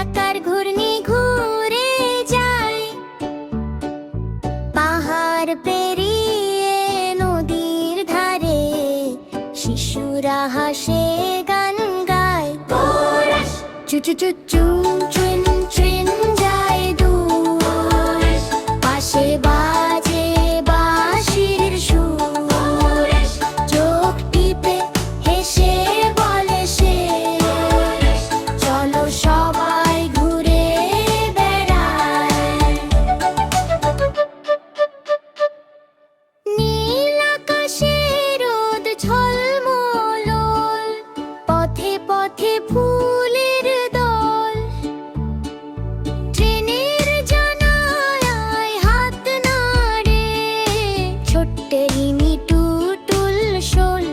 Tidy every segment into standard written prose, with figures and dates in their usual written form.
আকার ঘূর্ণি ঘুরে যায়, পাহাড় পেরিয়ে নদীর ধারে শিশুরা হাসে গান গায়। চু চু চু চু ট্রেন ট্রেন যায় দূর, পাশে বাজে বাঁশির সুর, চোখ টিপে হেসে বলে সে, চলো সবাই ঘুরে বেড়ায়। নীল আকাশে রোদ ঝলমল, পথে পথে ফুলের দল, ট্রেনের জানালায় হাত নাড়ে ছোট্ট রিমি টুটুল শোল।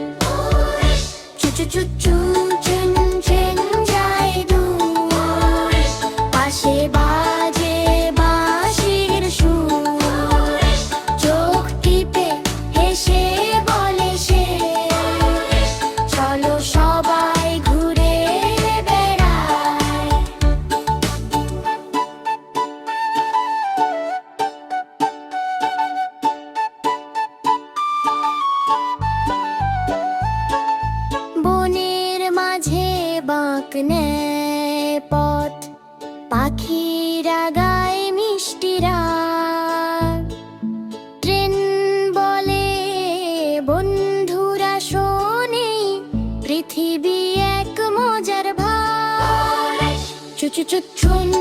চু চু চু চু ট্রেন ট্রেন যায় দূর, পাশে বাজে বাঁশির সুর, চোখ টিপে হেসে বলে সে, চলো সবাই ঘুরে বেড়ায়। বনের মাঝে বাঁক নেয় পথ, পাখিরা গায় মিষ্টি রাগ, ট্রেন বলে বন্ধুরা শোনে পৃথিবী এক মজার ভাগ। চু চু চু ট্রেন